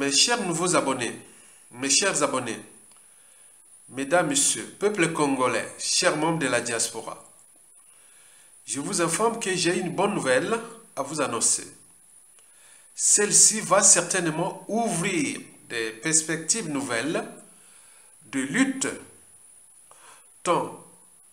Mes chers nouveaux abonnés, mes chers abonnés, mesdames, messieurs, peuple congolais, chers membres de la diaspora, je vous informe que j'ai une bonne nouvelle à vous annoncer. Celle-ci va certainement ouvrir des perspectives nouvelles de lutte, tant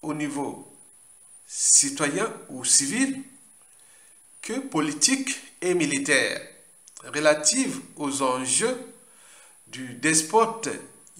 au niveau citoyen ou civil que politique et militaire, relative aux enjeux du despote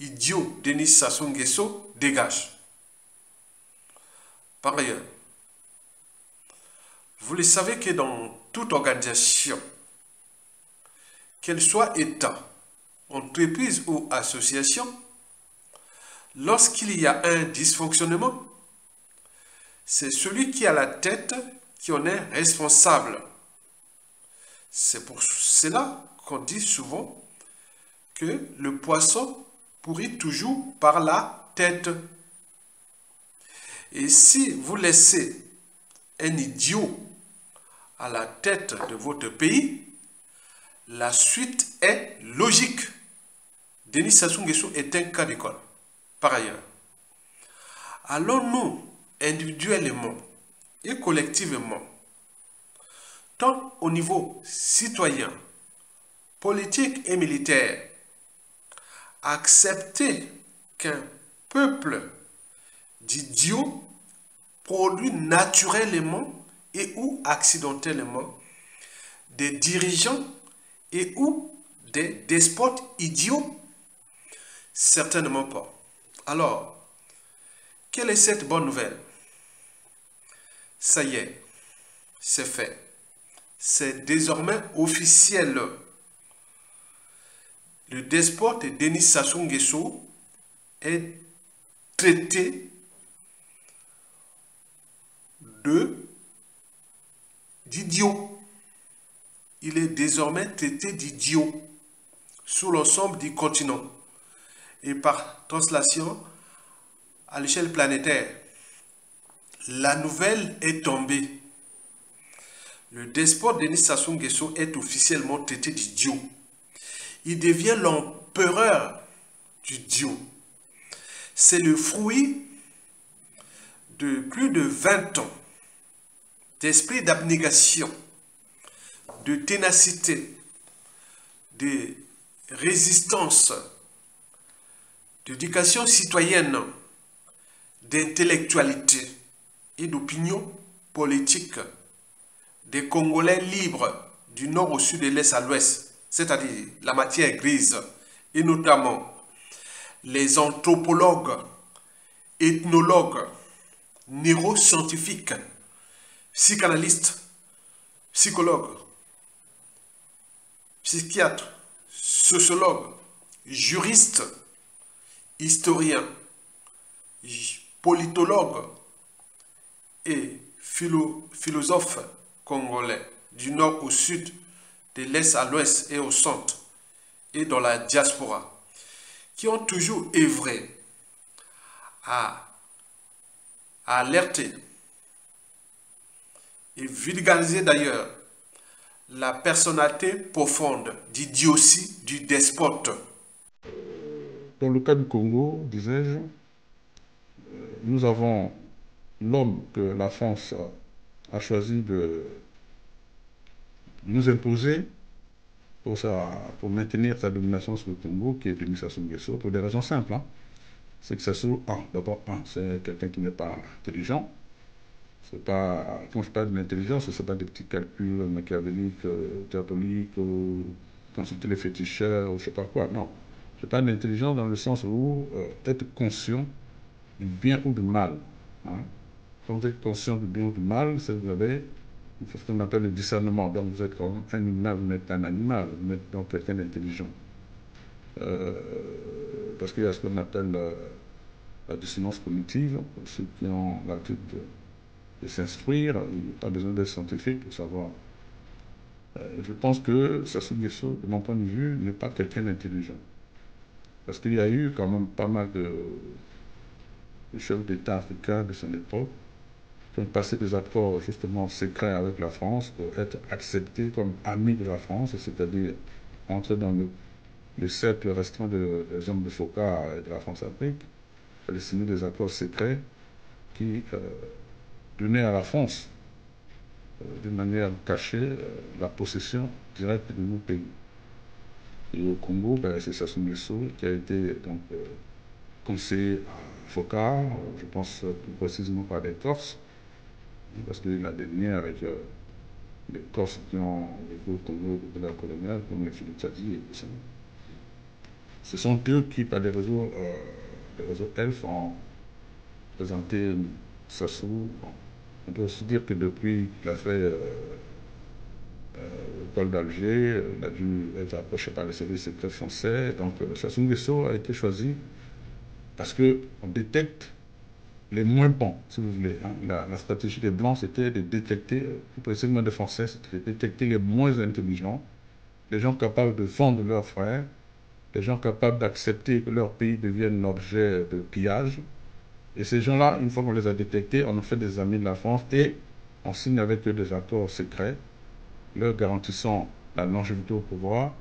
idiot Denis Sassou Nguesso dégage. Par ailleurs, vous le savez que dans toute organisation, qu'elle soit État, entreprise ou association, lorsqu'il y a un dysfonctionnement, c'est celui qui a la tête qui en est responsable. C'est pour cela qu'on dit souvent que le poisson pourrit toujours par la tête. Et si vous laissez un idiot à la tête de votre pays, la suite est logique. Denis Sassou Nguesso est un cas d'école. Par ailleurs, allons-nous individuellement et collectivement, tant au niveau citoyen, politique et militaire, accepter qu'un peuple d'idiots produit naturellement et ou accidentellement des dirigeants et ou des despotes idiots? Certainement pas. Alors, quelle est cette bonne nouvelle? Ça y est, c'est fait. C'est désormais officiel. Le despote Denis Sassou Nguesso est traité d'idiot. Il est désormais traité d'idiot sur l'ensemble du continent et par translation à l'échelle planétaire. La nouvelle est tombée. Le despote Denis Sassou Nguesso est officiellement traité d'idiot. Il devient l'empereur du dieu. C'est le fruit de plus de 20 ans d'esprit d'abnégation, de ténacité, de résistance, d'éducation citoyenne, d'intellectualité et d'opinion politique des Congolais libres du nord au sud et de l'est à l'ouest, c'est-à-dire la matière grise, et notamment les anthropologues, ethnologues, neuroscientifiques, psychanalystes, psychologues, psychiatres, sociologues, juristes, historiens, politologues et philosophes congolais du nord au sud, de l'est à l'ouest et au centre, et dans la diaspora, qui ont toujours œuvré à alerter et vulgariser d'ailleurs la personnalité profonde d'idiotie du despote. Dans le cas du Congo, disais-je, nous avons l'homme que la France a choisi de nous imposer pour maintenir sa domination sur le Congo, qui est Denis Sassou Nguesso, pour des raisons simples. C'est que Sassou, d'abord, c'est quelqu'un qui n'est pas intelligent. C'est pas, quand je parle de l'intelligence, ce n'est pas des petits calculs machiavéliques, diaboliques, consulter les féticheurs, ou je ne sais pas quoi, non. Je parle d'intelligence dans le sens où être conscient du bien ou du mal. Quand vous êtes conscient du bien ou du mal, c'est que vous avez ce qu'on appelle le discernement. Donc vous êtes comme un humain, vous n'êtes un animal, vous êtes donc quelqu'un d'intelligent. Parce qu'il y a ce qu'on appelle la dissonance cognitive, pour ceux qui ont l'habitude de s'instruire, il n'y a pas besoin d'être scientifique pour savoir. Je pense que Sassou Nguesso, de mon point de vue, n'est pas quelqu'un d'intelligent. Parce qu'il y a eu quand même pas mal de chefs d'État africains de son époque qui ont passé des accords justement secrets avec la France pour être acceptés comme amis de la France, c'est-à-dire entrer dans le le cercle restreint des hommes de Foka et de la France-Afrique avaient signé des accords secrets qui donnaient à la France, d'une manière cachée, la possession directe de nos pays. Et au Congo, ben, c'est Sassou Nguesso qui a été donc, conseiller à Foka, je pense plus précisément par les Corses, parce qu'il a des liens avec les Corses qui ont vécu au Congo de la coloniale, comme les Philippe Tchadi et tout ça. Ce sont eux qui, par les réseaux ELF, ont présenté Sassou. Bon, on peut aussi dire que depuis qu'il a fait l'école d'Alger, il a dû être approché par les services secrets français. Donc Sassou Nguesso a été choisi parce qu'on détecte les moins bons, si vous voulez. Hein. La stratégie des Blancs, c'était de détecter, plus précisément des Français, c'était de détecter les moins intelligents, les gens capables de vendre leurs frères, les gens capables d'accepter que leur pays devienne l'objet de pillage. Et ces gens-là, une fois qu'on les a détectés, on en fait des amis de la France et on signe avec eux des accords secrets, leur garantissant la longévité au pouvoir,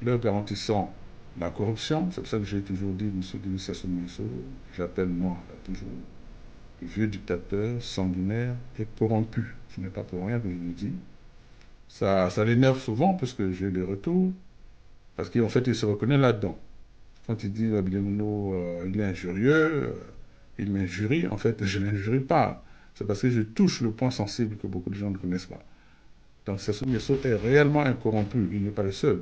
leur garantissant la corruption. C'est pour ça que j'ai toujours dit, M. Denis Sassou Nguesso, j'appelle moi toujours vieux dictateur, sanguinaire et corrompu. Ce n'est pas pour rien que je le dis. Ça l'énerve souvent parce que j'ai des retours, parce qu'en fait, il se reconnaît là-dedans. Quand il dit il est injurieux, il m'injurie, en fait, je ne l'injurie pas. C'est parce que je touche le point sensible que beaucoup de gens ne connaissent pas. Donc Sassou Nguesso est réellement incorrompu, il n'est pas le seul.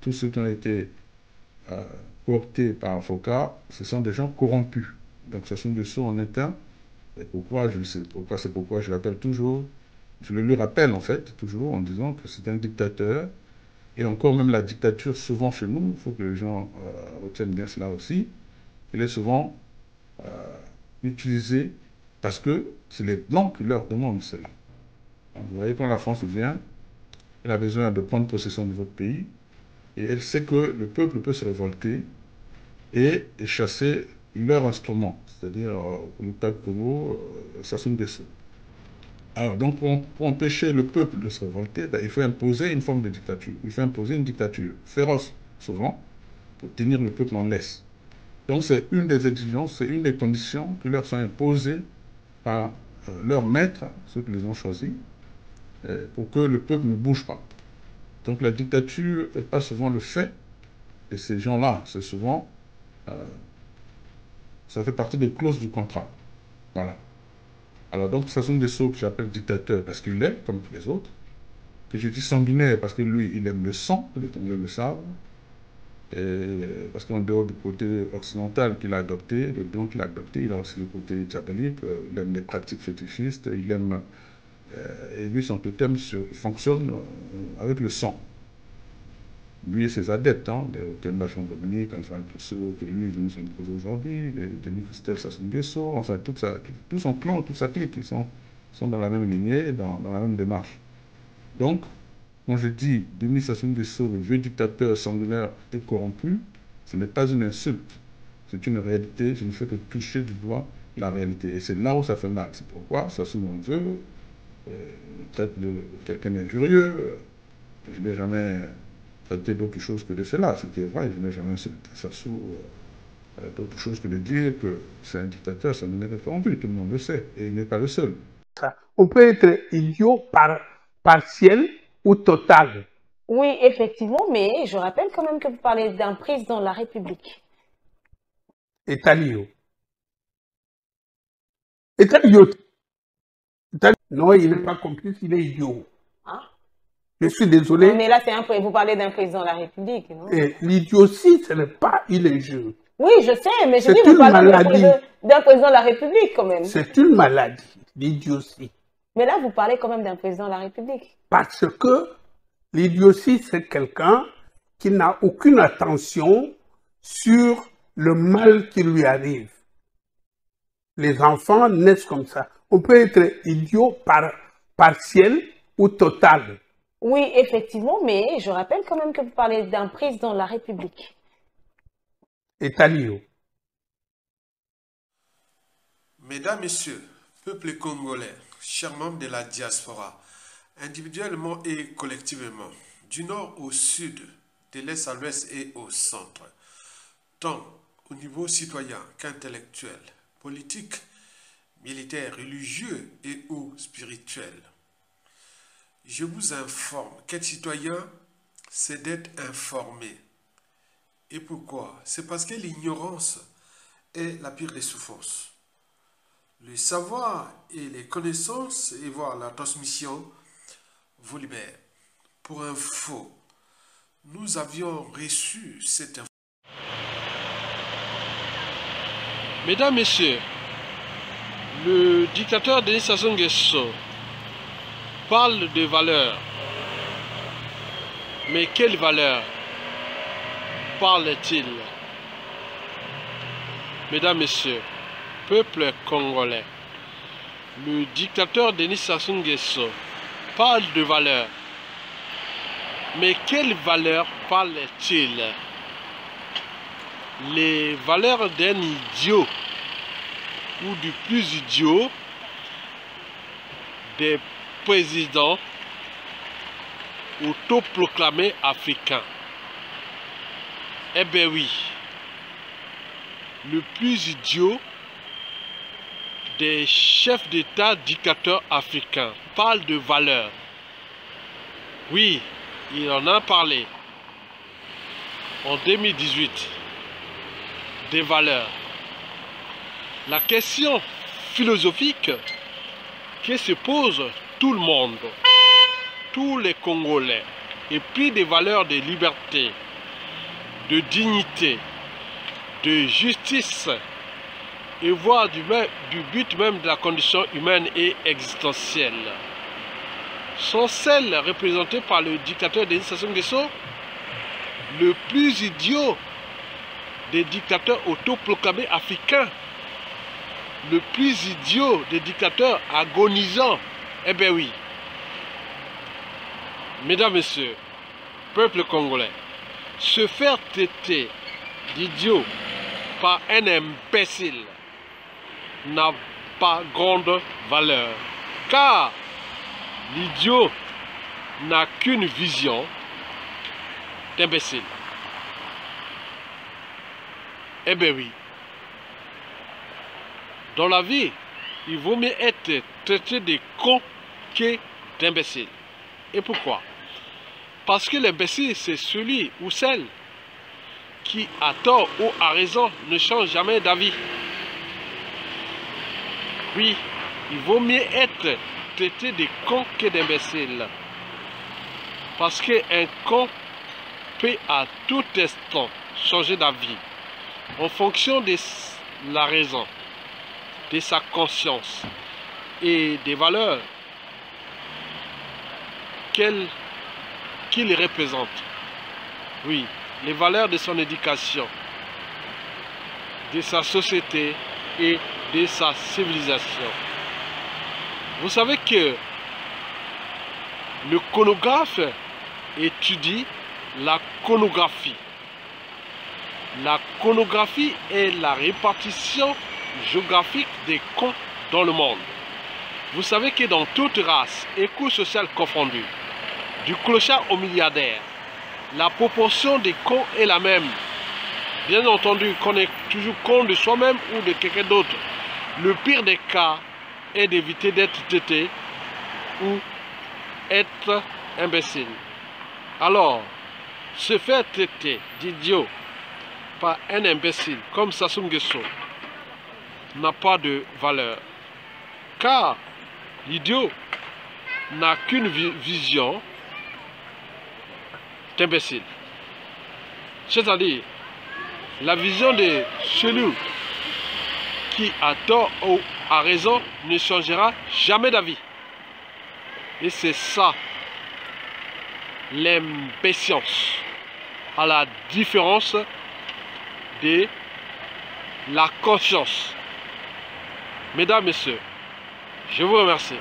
Tous ceux qui ont été cooptés par Foka, ce sont des gens corrompus. Donc Sassou Nguesso en interne, et pourquoi je sais pourquoi c'est pourquoi je l'appelle toujours, je le lui rappelle en fait, toujours en disant que c'est un dictateur, et encore même la dictature, souvent chez nous, il faut que les gens retiennent bien cela aussi, il est souvent utilisé parce que c'est les Blancs qui leur demandent cela. Vous voyez, quand la France vient, elle a besoin de prendre possession de votre pays, et elle sait que le peuple peut se révolter et chasser leur instrument, c'est-à-dire le cas de Congo, Sassou Nguesso. Alors, donc, pour empêcher le peuple de se révolter, ben, il faut imposer une forme de dictature. Il faut imposer une dictature féroce, souvent, pour tenir le peuple en laisse. Donc, c'est une des exigences, c'est une des conditions qui leur sont imposées par leurs maîtres, ceux qui les ont choisis, pour que le peuple ne bouge pas. Donc, la dictature n'est pas souvent le fait de ces gens-là, c'est souvent, ça fait partie des clauses du contrat. Voilà. Alors, donc, Sassou Nguesso, que j'appelle dictateur parce qu'il l'est, comme tous les autres, que je dis sanguinaire parce que lui, il aime le sang, les Congolais le savent, et parce qu'en dehors du côté occidental qu'il a adopté, le blanc qu'il a adopté, il a aussi le côté diabolique, il aime les pratiques fétichistes, il aime, et lui, son totem fonctionne avec le sang. Lui et ses adeptes, hein, les Jean-Dominique, enfin, tous ceux que lui est venu s'imposer aujourd'hui, les Denis Christelle, Sassou Nguesso, enfin, tout son clan, toute sa clique, ils sont dans la même lignée, dans la même démarche. Donc, quand je dis Denis Sassou Nguesso, le vieux dictateur sanguinaire et corrompu, ce n'est pas une insulte, c'est une réalité, je ne fais que toucher du doigt la réalité. Et c'est là où ça fait mal. C'est pourquoi Sassou m'en veut, traite de quelqu'un d'injurieux, je n'ai jamais traité d'autre chose que de cela, c'était vrai, je n'ai jamais insulté Sassou d'autre chose que de dire que c'est un dictateur, ça ne l'est corrompu, tout le monde le sait, et il n'est pas le seul. On peut être idiot partiel ou total. Oui, effectivement, mais je rappelle quand même que vous parlez d'un président de la République. Italio. Italio. Non, il n'est pas complice, il est idiot. Hein? Je suis désolé. Mais là, vous parlez d'un président de la République, non? L'idiotie, ce n'est pas un jeu. Oui, je sais, mais je dis vous parlez d'un président de la République quand même. C'est une maladie, l'idiotie. Mais là, vous parlez quand même d'un président de la République. Parce que l'idiotie, c'est quelqu'un qui n'a aucune attention sur le mal qui lui arrive. Les enfants naissent comme ça. On peut être idiot partiel ou total. Oui, effectivement, mais je rappelle quand même que vous parlez d'un président de la République. Italio. Mesdames, Messieurs, peuple congolais, chers membres de la diaspora, individuellement et collectivement, du nord au sud, de l'Est à l'Ouest et au centre, tant au niveau citoyen qu'intellectuel, politique, militaire, religieux et ou spirituel. Je vous informe qu'être citoyen, c'est d'être informé. Et pourquoi? C'est parce que l'ignorance est la pire des souffrances. Le savoir et les connaissances et voir la transmission vous libèrent. Pour info, nous avions reçu cette info. Mesdames, Messieurs, le dictateur Denis Sassou Nguesso parle de valeurs. Mais quelle valeur parle-t-il? Mesdames, Messieurs, peuple congolais, le dictateur Denis Sassou Nguesso parle de valeurs. Mais quelle valeur parle-t-il? Les valeurs d'un idiot ou du plus idiot des présidents autoproclamés africains. Eh bien oui, le plus idiot des chefs d'État dictateurs africains parle de valeurs. Oui, il en a parlé en 2018, des valeurs. La question philosophique que se pose tout le monde, tous les Congolais, et puis des valeurs de liberté, de dignité, de justice, et voire du but même de la condition humaine et existentielle, sont celles représentées par le dictateur Denis Sassou Nguesso, le plus idiot des dictateurs autoproclamés africains, le plus idiot des dictateurs agonisants. Eh bien oui. Mesdames, Messieurs, peuple congolais, se faire traiter d'idiot par un imbécile n'a pas grande valeur, car l'idiot n'a qu'une vision d'imbécile. Eh bien oui. Dans la vie, il vaut mieux être traité de con que d'imbécile. Et pourquoi? Parce que l'imbécile, c'est celui ou celle qui, à tort ou à raison, ne change jamais d'avis. Oui, il vaut mieux être traité de con que d'imbécile. Parce qu'un con peut à tout instant changer d'avis en fonction de la raison, de sa conscience et des valeurs qu'il représente. Oui, les valeurs de son éducation, de sa société et de sa civilisation. Vous savez que le conographe étudie la conographie. La conographie est la répartition géographique des cons dans le monde. Vous savez que dans toute race et couche sociale confondue, du clochard au milliardaire, la proportion des cons est la même. Bien entendu, qu'on est toujours con de soi-même ou de quelqu'un d'autre. Le pire des cas est d'éviter d'être traité ou être imbécile. Alors, se faire traiter d'idiot par un imbécile comme Sassou Nguesso n'a pas de valeur, car l'idiot n'a qu'une vision d'imbécile, c'est-à-dire la vision de celui qui a tort ou a raison ne changera jamais d'avis. Et c'est ça l'impatience, à la différence de la conscience. Mesdames, Messieurs, je vous remercie.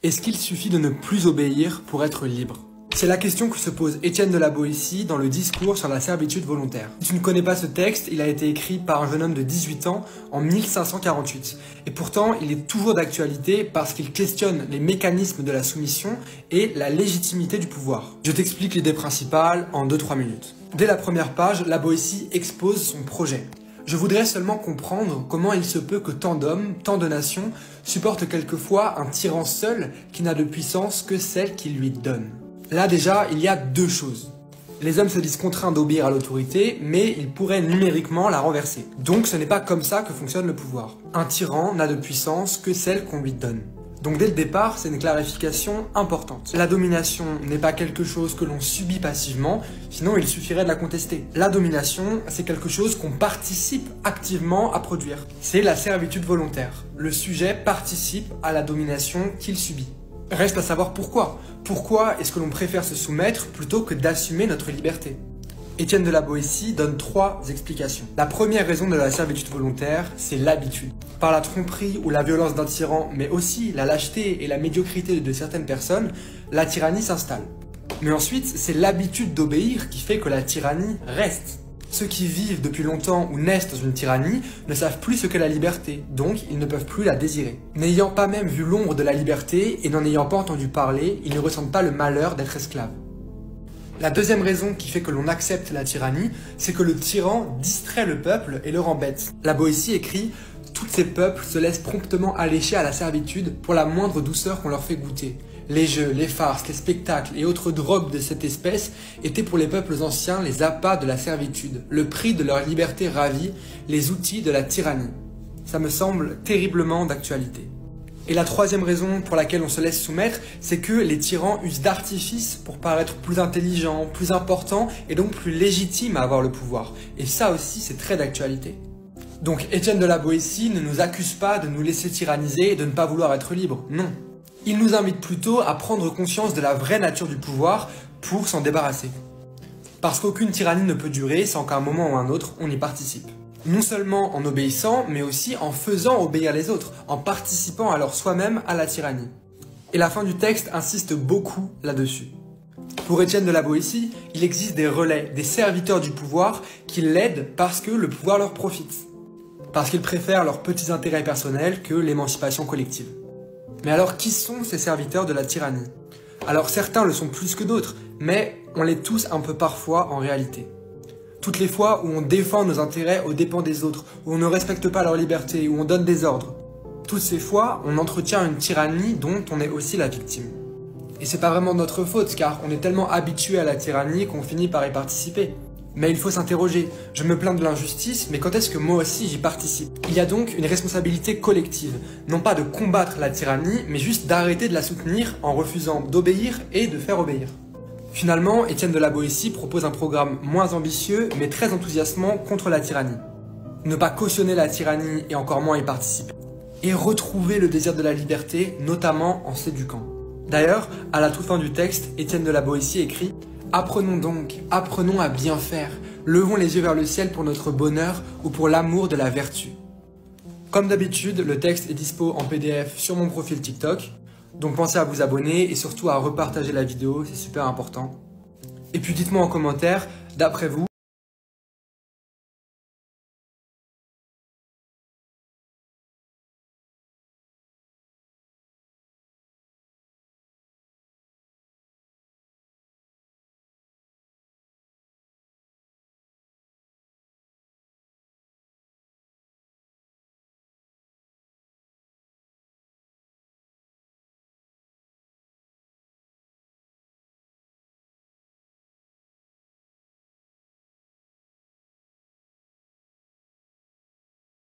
Est-ce qu'il suffit de ne plus obéir pour être libre? C'est la question que se pose Étienne de la Boétie dans le discours sur la servitude volontaire. Si tu ne connais pas ce texte, il a été écrit par un jeune homme de 18 ans en 1548. Et pourtant, il est toujours d'actualité parce qu'il questionne les mécanismes de la soumission et la légitimité du pouvoir. Je t'explique l'idée principale en 2-3 minutes. Dès la première page, la Boétie expose son projet. Je voudrais seulement comprendre comment il se peut que tant d'hommes, tant de nations, supportent quelquefois un tyran seul qui n'a de puissance que celle qu'il lui donne. Là déjà, il y a deux choses. Les hommes se disent contraints d'obéir à l'autorité, mais ils pourraient numériquement la renverser. Donc ce n'est pas comme ça que fonctionne le pouvoir. Un tyran n'a de puissance que celle qu'on lui donne. Donc dès le départ, c'est une clarification importante. La domination n'est pas quelque chose que l'on subit passivement, sinon il suffirait de la contester. La domination, c'est quelque chose qu'on participe activement à produire. C'est la servitude volontaire. Le sujet participe à la domination qu'il subit. Reste à savoir pourquoi. Pourquoi est-ce que l'on préfère se soumettre plutôt que d'assumer notre liberté? Étienne de la Boétie donne 3 explications. La première raison de la servitude volontaire, c'est l'habitude. Par la tromperie ou la violence d'un tyran, mais aussi la lâcheté et la médiocrité de certaines personnes, la tyrannie s'installe. Mais ensuite, c'est l'habitude d'obéir qui fait que la tyrannie reste. Ceux qui vivent depuis longtemps ou naissent dans une tyrannie ne savent plus ce qu'est la liberté, donc ils ne peuvent plus la désirer. N'ayant pas même vu l'ombre de la liberté et n'en ayant pas entendu parler, ils ne ressentent pas le malheur d'être esclaves. La deuxième raison qui fait que l'on accepte la tyrannie, c'est que le tyran distrait le peuple et le rend bête. La Boétie écrit « Tous ces peuples se laissent promptement allécher à la servitude pour la moindre douceur qu'on leur fait goûter. Les jeux, les farces, les spectacles et autres drogues de cette espèce étaient pour les peuples anciens les appâts de la servitude, le prix de leur liberté ravie, les outils de la tyrannie. » Ça me semble terriblement d'actualité. Et la troisième raison pour laquelle on se laisse soumettre, c'est que les tyrans usent d'artifices pour paraître plus intelligents, plus importants et donc plus légitimes à avoir le pouvoir. Et ça aussi, c'est très d'actualité. Donc Étienne de la Boétie ne nous accuse pas de nous laisser tyranniser et de ne pas vouloir être libre, non. Il nous invite plutôt à prendre conscience de la vraie nature du pouvoir pour s'en débarrasser. Parce qu'aucune tyrannie ne peut durer sans qu'à un moment ou un autre, on y participe. Non seulement en obéissant, mais aussi en faisant obéir les autres, en participant alors soi-même à la tyrannie. Et la fin du texte insiste beaucoup là-dessus. Pour Étienne de la Boétie, il existe des relais, des serviteurs du pouvoir qui l'aident parce que le pouvoir leur profite. Parce qu'ils préfèrent leurs petits intérêts personnels que l'émancipation collective. Mais alors qui sont ces serviteurs de la tyrannie? Alors certains le sont plus que d'autres, mais on l'est tous un peu parfois en réalité. Toutes les fois où on défend nos intérêts aux dépens des autres, où on ne respecte pas leur liberté, où on donne des ordres. Toutes ces fois, on entretient une tyrannie dont on est aussi la victime. Et c'est pas vraiment notre faute, car on est tellement habitué à la tyrannie qu'on finit par y participer. Mais il faut s'interroger, je me plains de l'injustice, mais quand est-ce que moi aussi j'y participe? Il y a donc une responsabilité collective, non pas de combattre la tyrannie, mais juste d'arrêter de la soutenir en refusant d'obéir et de faire obéir. Finalement, Étienne de la Boétie propose un programme moins ambitieux, mais très enthousiasmant contre la tyrannie. Ne pas cautionner la tyrannie et encore moins y participer. Et retrouver le désir de la liberté, notamment en s'éduquant. D'ailleurs, à la toute fin du texte, Étienne de la Boétie écrit « Apprenons donc, apprenons à bien faire, levons les yeux vers le ciel pour notre bonheur ou pour l'amour de la vertu. » Comme d'habitude, le texte est dispo en PDF sur mon profil TikTok, donc pensez à vous abonner et surtout à repartager la vidéo, c'est super important. Et puis dites-moi en commentaire, d'après vous,